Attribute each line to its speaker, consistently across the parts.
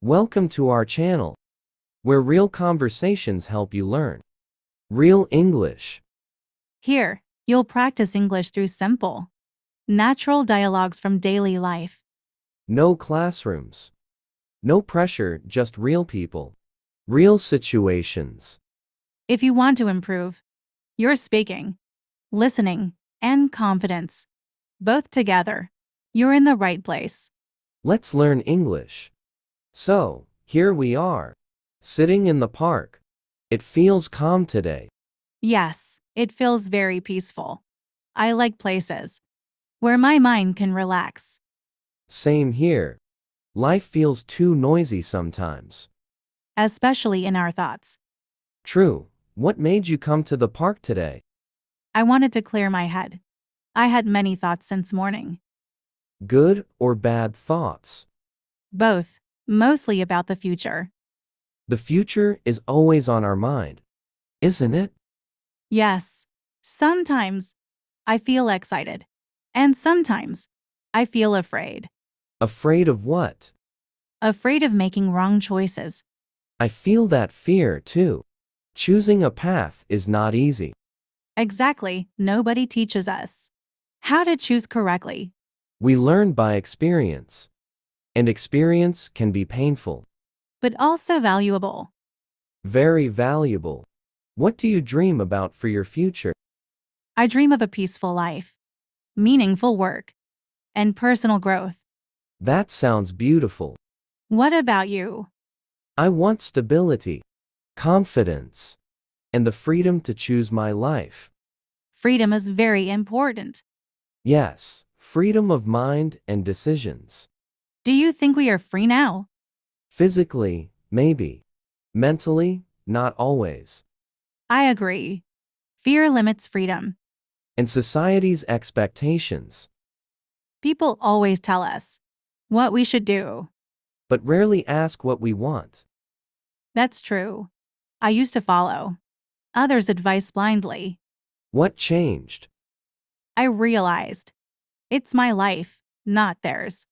Speaker 1: Welcome to our channel, where real conversations help you learn real English.
Speaker 2: Here, you'll practice English through simple, natural dialogues from daily life.
Speaker 1: No classrooms, no pressure, just real people, real situations.
Speaker 2: If you want to improve your speaking, listening, and confidence, both together, you're in the right place.
Speaker 1: Let's learn English. So, here we are, sitting in the park. It feels calm today.
Speaker 2: Yes, it feels very peaceful. I like places where my mind can relax.
Speaker 1: Same here. Life feels too noisy sometimes.
Speaker 2: Especially in our thoughts.
Speaker 1: True. What made you come to the park today?
Speaker 2: I wanted to clear my head. I had many thoughts since morning.
Speaker 1: Good or bad thoughts?
Speaker 2: Both, mostly about the future.
Speaker 1: The future is always on our mind, isn't it?
Speaker 2: Yes, sometimes I feel excited, and sometimes I feel afraid.
Speaker 1: Afraid of what?
Speaker 2: Afraid of making wrong choices.
Speaker 1: I feel that fear too. Choosing a path is not easy.
Speaker 2: Exactly, nobody teaches us how to choose correctly.
Speaker 1: We learn by experience, and experience can be painful.
Speaker 2: But also valuable.
Speaker 1: Very valuable. What do you dream about for your future?
Speaker 2: I dream of a peaceful life, meaningful work, and personal growth.
Speaker 1: That sounds beautiful.
Speaker 2: What about you?
Speaker 1: I want stability, confidence, and the freedom to choose my life.
Speaker 2: Freedom is very important.
Speaker 1: Yes, freedom of mind and decisions.
Speaker 2: Do you think we are free now?
Speaker 1: Physically, maybe. Mentally, not always.
Speaker 2: I agree. Fear limits freedom.
Speaker 1: And society's expectations,
Speaker 2: People always tell us what we should do.
Speaker 1: but rarely ask what we want.
Speaker 2: That's true. I used to follow others' advice blindly.
Speaker 1: What changed?
Speaker 2: I realized it's my life, not theirs.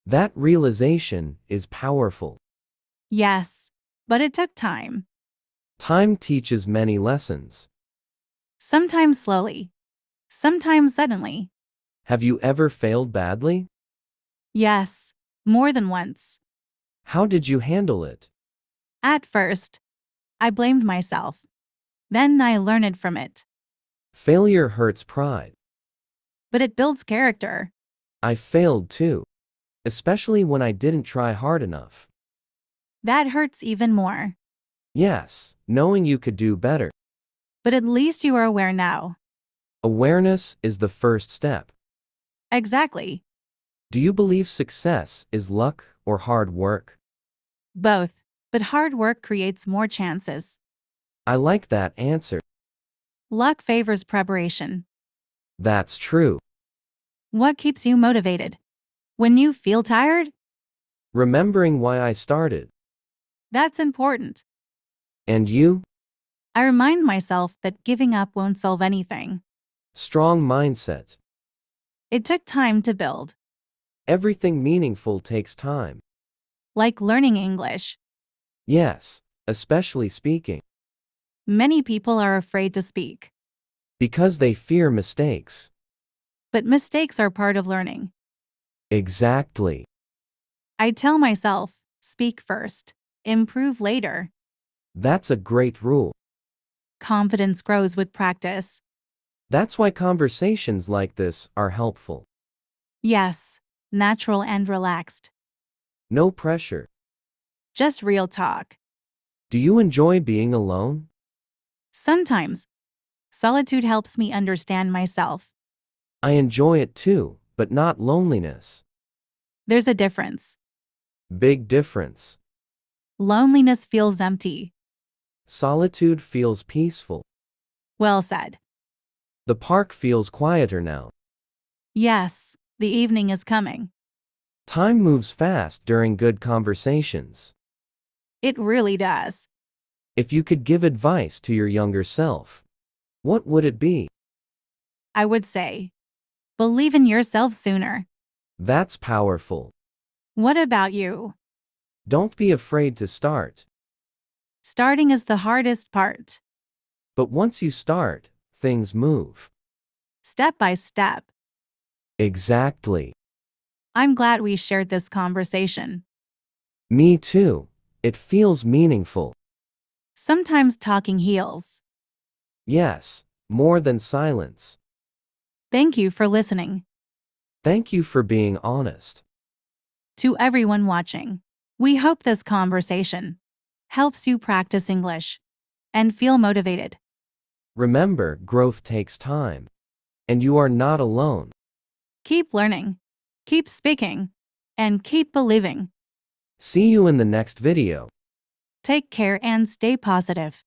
Speaker 1: That realization is powerful.
Speaker 2: Yes, but it took time.
Speaker 1: Time teaches many lessons.
Speaker 2: Sometimes slowly, sometimes suddenly.
Speaker 1: Have you ever failed badly?
Speaker 2: Yes, more than once.
Speaker 1: How did you handle it?
Speaker 2: At first, I blamed myself. Then I learned from it.
Speaker 1: Failure hurts pride.
Speaker 2: But it builds character.
Speaker 1: I failed too, especially when I didn't try hard enough.
Speaker 2: That hurts even more.
Speaker 1: Yes, knowing you could do better.
Speaker 2: But at least you are aware now.
Speaker 1: Awareness is the first step.
Speaker 2: Exactly.
Speaker 1: Do you believe success is luck or hard work?
Speaker 2: Both. But hard work creates more chances.
Speaker 1: I like that answer.
Speaker 2: Luck favors preparation.
Speaker 1: That's true.
Speaker 2: What keeps you motivated? When you feel tired?
Speaker 1: Remembering why I started.
Speaker 2: That's important.
Speaker 1: And you?
Speaker 2: I remind myself that giving up won't solve anything.
Speaker 1: Strong mindset.
Speaker 2: It took time to build.
Speaker 1: Everything meaningful takes time.
Speaker 2: Like learning English.
Speaker 1: Yes, especially speaking.
Speaker 2: Many people are afraid to speak.
Speaker 1: Because they fear mistakes.
Speaker 2: But mistakes are part of learning.
Speaker 1: Exactly.
Speaker 2: I tell myself, speak first, improve later.
Speaker 1: That's a great rule.
Speaker 2: Confidence grows with practice.
Speaker 1: That's why conversations like this are helpful.
Speaker 2: Yes, natural and relaxed.
Speaker 1: No pressure.
Speaker 2: Just real talk.
Speaker 1: Do you enjoy being alone?
Speaker 2: Sometimes, solitude helps me understand myself.
Speaker 1: I enjoy it too, but not loneliness.
Speaker 2: There's a difference.
Speaker 1: Big difference.
Speaker 2: Loneliness feels empty.
Speaker 1: Solitude feels peaceful.
Speaker 2: Well said.
Speaker 1: The park feels quieter now.
Speaker 2: Yes, the evening is coming.
Speaker 1: Time moves fast during good conversations.
Speaker 2: It really does.
Speaker 1: If you could give advice to your younger self, what would it be?
Speaker 2: I would say, believe in yourself sooner.
Speaker 1: That's powerful.
Speaker 2: What about you?
Speaker 1: Don't be afraid to start.
Speaker 2: Starting is the hardest part.
Speaker 1: But once you start, things move.
Speaker 2: Step by step.
Speaker 1: Exactly.
Speaker 2: I'm glad we shared this conversation.
Speaker 1: Me too. It feels meaningful.
Speaker 2: Sometimes talking heals.
Speaker 1: Yes, more than silence.
Speaker 2: Thank you for listening.
Speaker 1: Thank you for being honest.
Speaker 2: To everyone watching, we hope this conversation helps you practice English and feel motivated.
Speaker 1: Remember, growth takes time. And you are not alone.
Speaker 2: Keep learning, keep speaking, and keep believing.
Speaker 1: See you in the next video.
Speaker 2: Take care and stay positive.